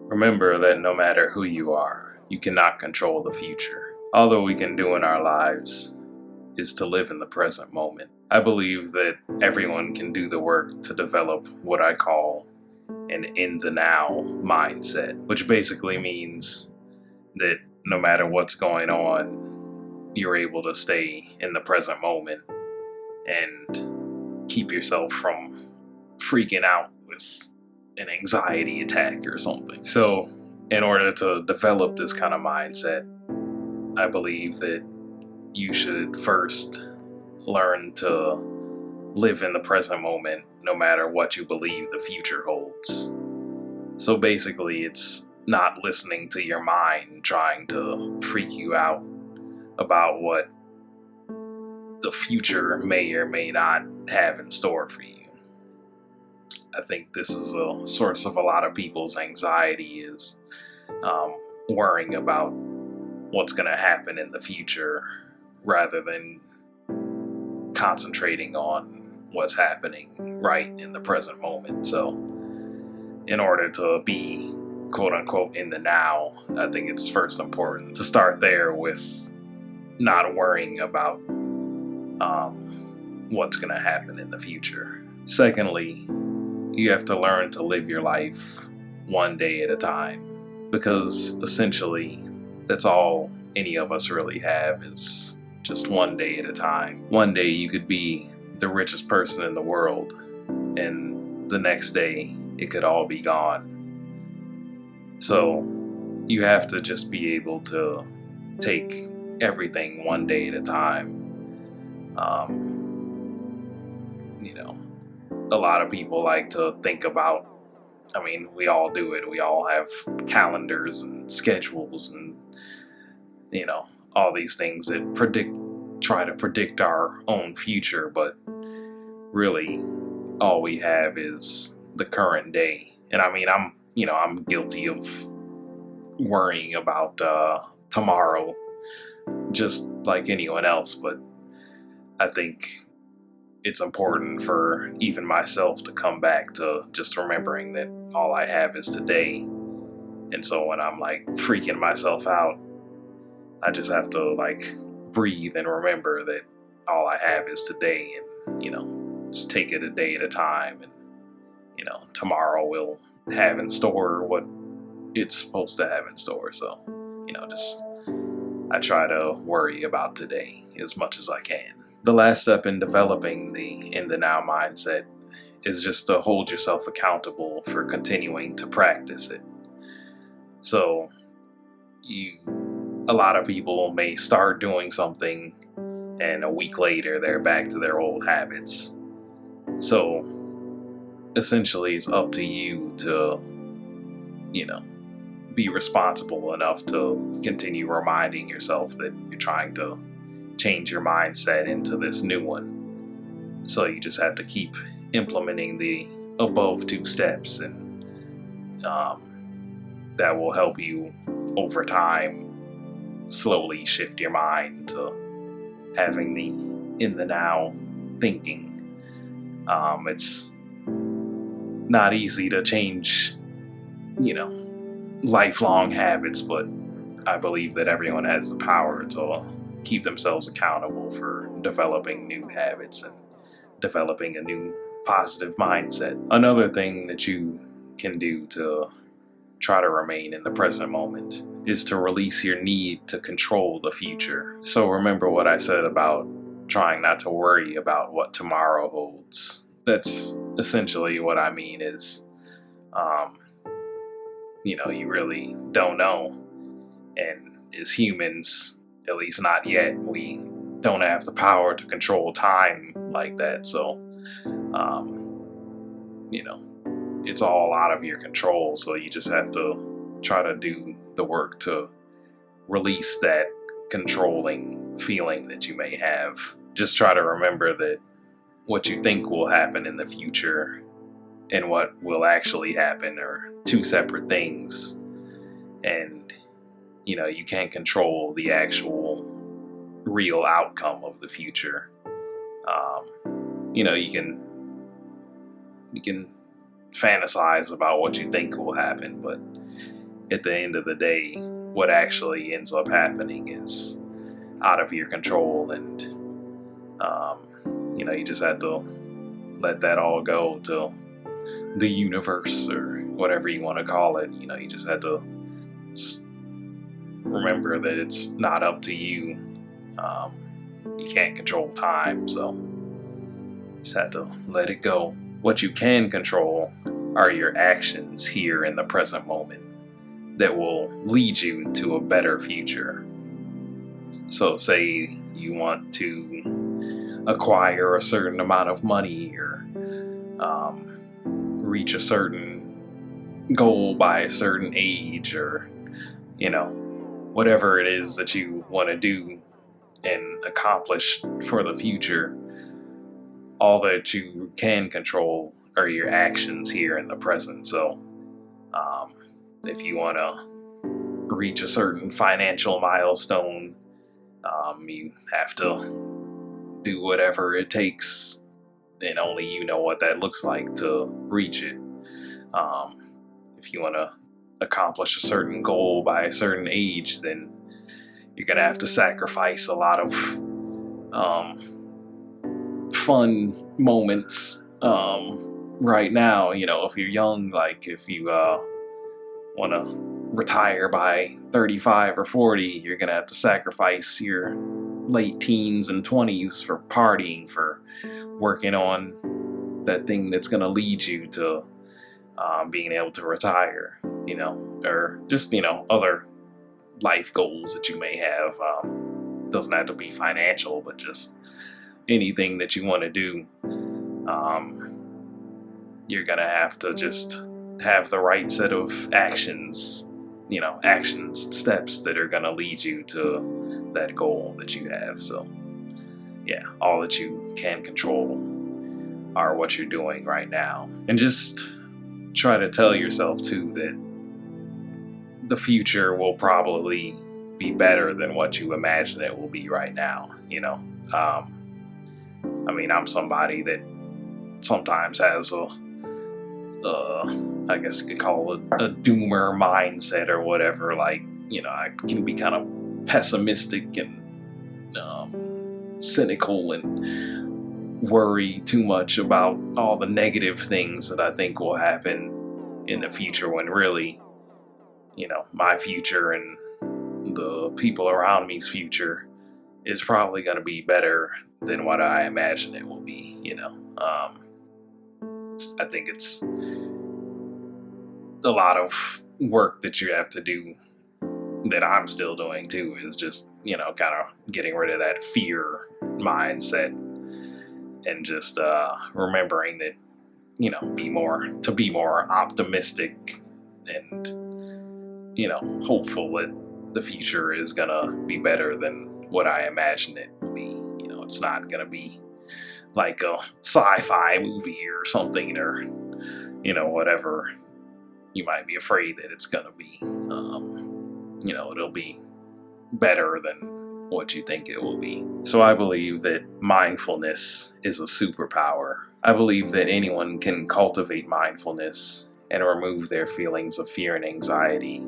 Remember that no matter who you are, you cannot control the future. All that we can do in our lives is to live in the present moment. I believe that everyone can do the work to develop what I call an in the now mindset, which basically means that no matter what's going on, you're able to stay in the present moment and keep yourself from freaking out with an anxiety attack or something. So, in order to develop this kind of mindset, I believe that you should first learn to live in the present moment no matter what you believe the future holds. So basically, it's not listening to your mind trying to freak you out about what the future may or may not have in store for you. I think this is a source of a lot of people's anxiety is worrying about what's going to happen in the future rather than concentrating on what's happening right in the present moment. So in order to be quote unquote in the now, I think it's first important to start there with not worrying about what's going to happen in the future. Secondly, you have to learn to live your life one day at a time, because essentially that's all any of us really have is just one day at a time. One day you could be the richest person in the world, and the next day it could all be gone. So you have to just be able to take everything one day at a time. A lot of people like to think about, we all do it. We all have calendars and schedules and, all these things that try to predict our own future. But really, all we have is the current day. And I'm guilty of worrying about tomorrow just like anyone else. But I think it's important for even myself to come back to just remembering that all I have is today. And so when I'm like freaking myself out, I just have to like breathe and remember that all I have is today, and, just take it a day at a time. And, tomorrow will have in store what it's supposed to have in store. So, just I try to worry about today as much as I can. The last step in developing the in the now mindset is just to hold yourself accountable for continuing to practice it. So a lot of people may start doing something and a week later they're back to their old habits. So essentially it's up to you to, be responsible enough to continue reminding yourself that you're trying to change your mindset into this new one. So you just have to keep implementing the above two steps, and that will help you over time slowly shift your mind to having the in the now thinking. It's not easy to change, lifelong habits, but I believe that everyone has the power to keep themselves accountable for developing new habits and developing a new positive mindset. Another thing that you can do to try to remain in the present moment is to release your need to control the future. So remember what I said about trying not to worry about what tomorrow holds. That's essentially what I mean is, you really don't know. And as humans, at least not yet, we don't have the power to control time like that. So, it's all out of your control. So you just have to try to do the work to release that controlling feeling that you may have. Just try to remember that what you think will happen in the future and what will actually happen are two separate things. And, you can't control the actual real outcome of the future. You can fantasize about what you think will happen, but at the end of the day, what actually ends up happening is out of your control, and you just have to let that all go to the universe or whatever you want to call it. You just have to remember that it's not up to you. You can't control time, so you just have to let it go. What you can control are your actions here in the present moment that will lead you to a better future. So say you want to acquire a certain amount of money, or reach a certain goal by a certain age, or whatever it is that you want to do and accomplish for the future. All that you can control are your actions here in the present. So if you want to reach a certain financial milestone, you have to do whatever it takes, and only you know what that looks like to reach it. If you want to accomplish a certain goal by a certain age, then you're going to have to sacrifice a lot of fun moments right now. If you're young, like if you want to retire by 35 or 40, you're going to have to sacrifice your late teens and 20s for partying, for working on that thing that's going to lead you to being able to retire, or just, other life goals that you may have. Doesn't have to be financial, but just anything that you want to do. You're going to have to just have the right set of actions, steps that are going to lead you to that goal that you have. So yeah, all that you can control are what you're doing right now. And just try to tell yourself too that the future will probably be better than what you imagine it will be right now. I'm somebody that sometimes has I guess you could call it a doomer mindset or whatever. Like, I can be kind of pessimistic and cynical and worry too much about all the negative things that I think will happen in the future, when really, my future and the people around me's future is probably going to be better than what I imagine it will be. I think it's a lot of work that you have to do, that I'm still doing too, is just, kind of getting rid of that fear mindset, and just remembering that, be more optimistic, and, hopeful that the future is gonna be better than what I imagine it will be. It's not gonna be like a sci-fi movie or something, or, whatever you might be afraid that it's gonna be. It'll be better than what you think it will be. So I believe that mindfulness is a superpower. I believe that anyone can cultivate mindfulness and remove their feelings of fear and anxiety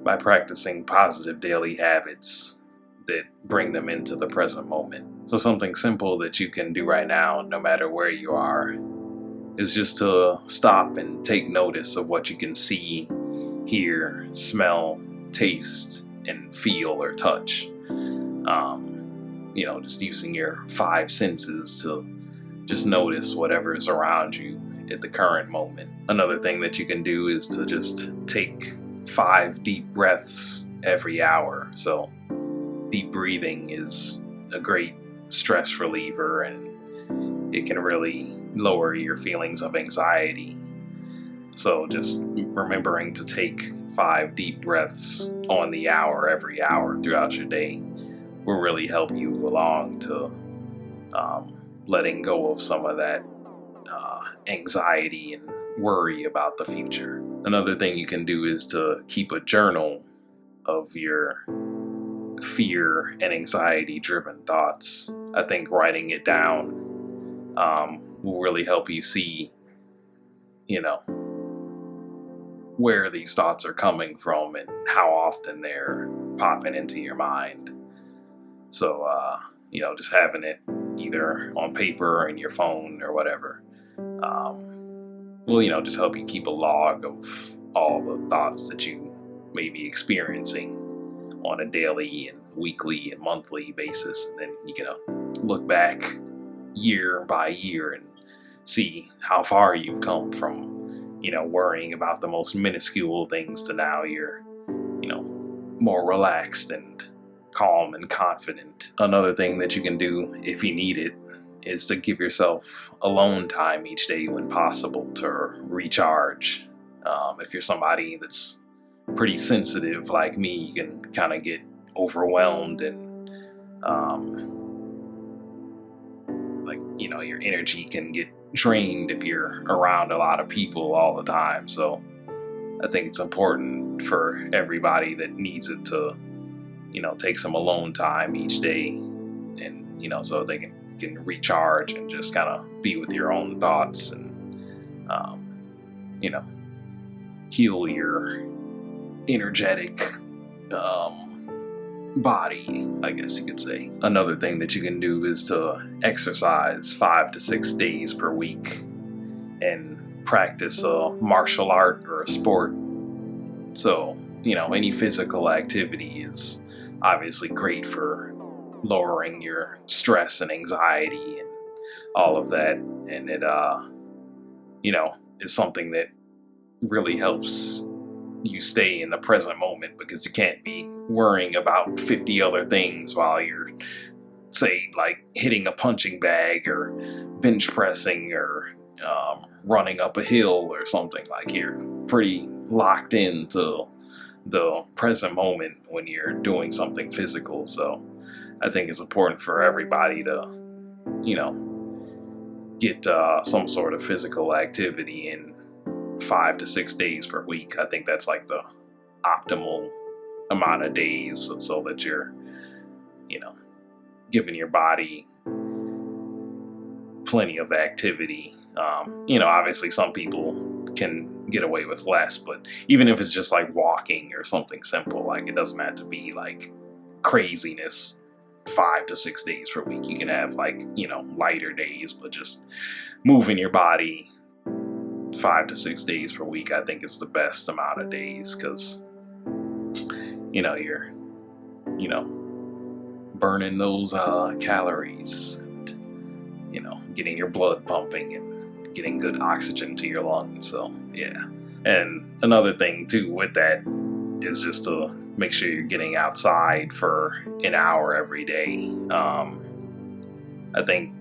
by practicing positive daily habits that bring them into the present moment. So something simple that you can do right now, no matter where you are, is just to stop and take notice of what you can see, hear, smell, taste, and feel or touch. Just using your 5 senses to just notice whatever's around you at the current moment. Another thing that you can do is to just take 5 deep breaths every hour. So deep breathing is a great stress reliever, and it can really lower your feelings of anxiety. So just remembering to take 5 deep breaths on the hour, every hour throughout your day, will really help you along to letting go of some of that anxiety and worry about the future. Another thing you can do is to keep a journal of your fear and anxiety driven thoughts. I think writing it down will really help you see, where these thoughts are coming from and how often they're popping into your mind. So, just having it either on paper or in your phone or whatever will, just help you keep a log of all the thoughts that you may be experiencing on a daily and weekly and monthly basis. And then you can look back year by year and see how far you've come from, worrying about the most minuscule things to now you're, more relaxed and calm and confident. Another thing that you can do if you need it is to give yourself alone time each day when possible to recharge. If you're somebody that's pretty sensitive like me, you can kind of get overwhelmed and your energy can get drained if you're around a lot of people all the time. So I think it's important for everybody that needs it to, take some alone time each day, and so they can recharge and just kind of be with your own thoughts and you know heal your energetic body, I guess you could say. Another thing that you can do is to exercise 5 to 6 days per week and practice a martial art or a sport. So, any physical activity is obviously great for lowering your stress and anxiety and all of that. And it, is something that really helps you stay in the present moment, because you can't be worrying about 50 other things while you're, say, like hitting a punching bag or bench pressing or running up a hill or something. Like, you're pretty locked into the present moment when you're doing something physical. So I think it's important for everybody to, get some sort of physical activity in 5 to 6 days per week. I think that's like the optimal amount of days, so that you're, giving your body plenty of activity. Obviously some people can get away with less, but even if it's just like walking or something simple, like, it doesn't have to be like craziness 5 to 6 days per week. You can have like, lighter days, but just moving your body 5 to 6 days per week, I think, is the best amount of days, because you're burning those calories and getting your blood pumping and getting good oxygen to your lungs. So yeah. And another thing too with that is just to make sure you're getting outside for an hour every day. I think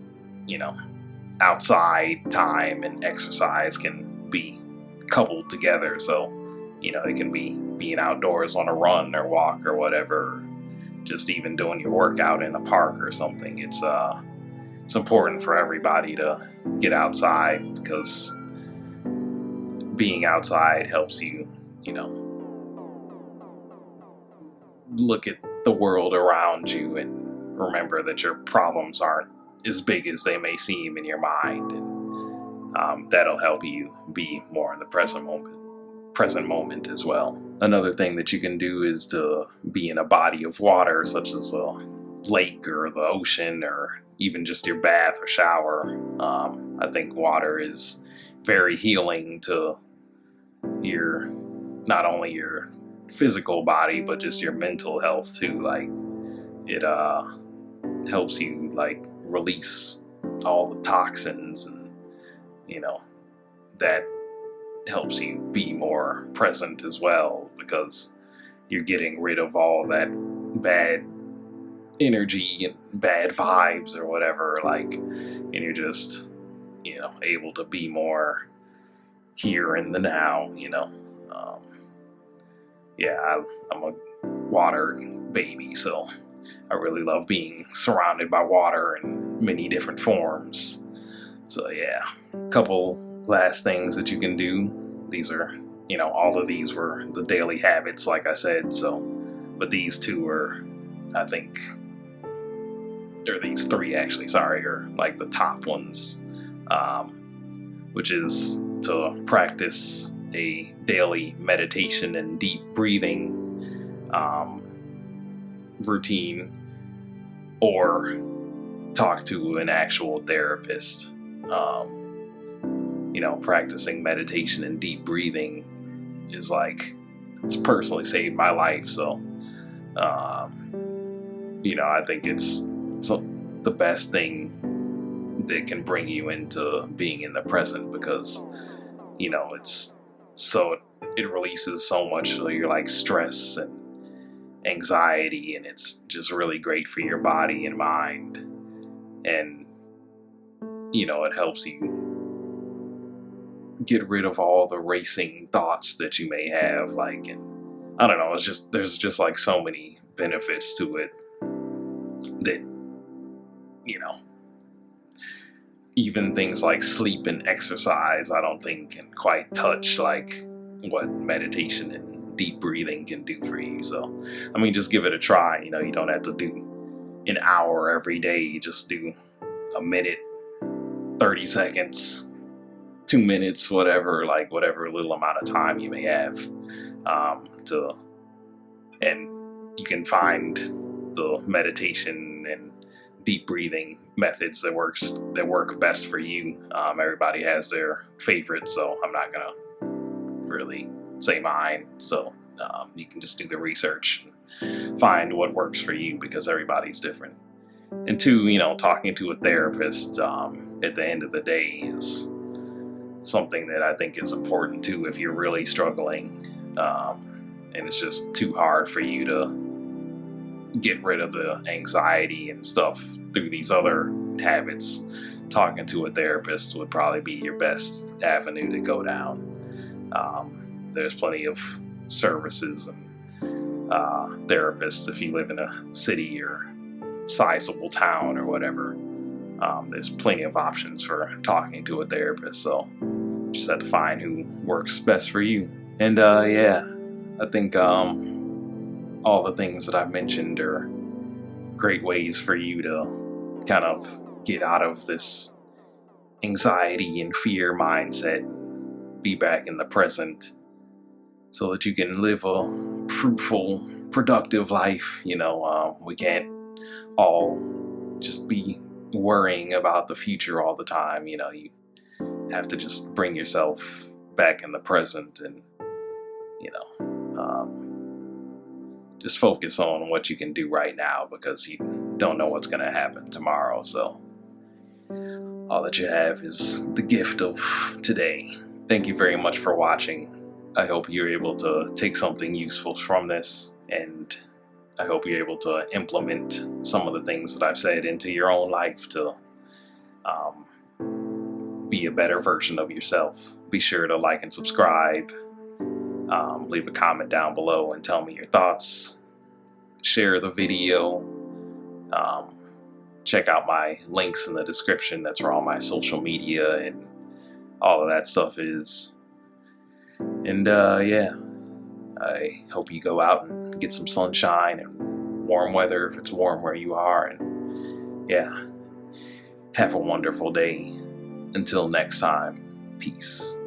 outside time and exercise can be coupled together. So it can be being outdoors on a run or walk or whatever, just even doing your workout in a park or something. It's important for everybody to get outside, because being outside helps you, look at the world around you and remember that your problems aren't as big as they may seem in your mind, and that'll help you be more in the present moment as well. Another thing that you can do is to be in a body of water, such as a lake or the ocean, or even just your bath or shower. I think water is very healing to not only your physical body, but just your mental health too. Like, it helps you like release all the toxins, and that helps you be more present as well, because you're getting rid of all that bad energy and bad vibes or whatever, like, and you're just able to be more here in the now. I'm a water baby, so I really love being surrounded by water in many different forms. So yeah, a couple last things that you can do. These are, all of these were the daily habits, like I said. So, but these two are, I think, or these three actually, sorry, are like the top ones, which is to practice a daily meditation and deep breathing routine, or talk to an actual therapist. Practicing meditation and deep breathing is like, it's personally saved my life. So, I think it's the best thing that can bring you into being in the present, because, it's so, it releases so much of your like stress and anxiety, and it's just really great for your body and mind. And, it helps you get rid of all the racing thoughts that you may have, like, and I don't know, there's just like so many benefits to it that, you know even things like sleep and exercise, I don't think can quite touch like what meditation and deep breathing can do for you. So, I mean, just give it a try. You don't have to do an hour every day. You just do a minute, 30 seconds, 2 minutes, whatever little amount of time you may have, and you can find the meditation and deep breathing methods that work best for you. Everybody has their favorite, so I'm not gonna really say mine. So you can just do the research and find what works for you, because everybody's different. And two, talking to a therapist at the end of the day is something that I think is important too, if you're really struggling, and it's just too hard for you to get rid of the anxiety and stuff through these other habits. Talking to a therapist would probably be your best avenue to go down. There's plenty of services and therapists if you live in a city or sizable town or whatever. There's plenty of options for talking to a therapist, so you just have to find who works best for you. And yeah, I think all the things that I've mentioned are great ways for you to kind of get out of this anxiety and fear mindset, be back in the present, so that you can live a fruitful, productive life. We can't all just be worrying about the future all the time. You have to just bring yourself back in the present, and just focus on what you can do right now, because you don't know what's going to happen tomorrow. So all that you have is the gift of today. Thank you very much for watching. I hope you're able to take something useful from this, and I hope you're able to implement some of the things that I've said into your own life to be a better version of yourself. Be sure to like and subscribe. Leave a comment down below and tell me your thoughts. Share the video. Check out my links in the description. That's where all my social media and all of that stuff is. And yeah, I hope you go out and get some sunshine and warm weather if it's warm where you are. And yeah, have a wonderful day. Until next time, peace.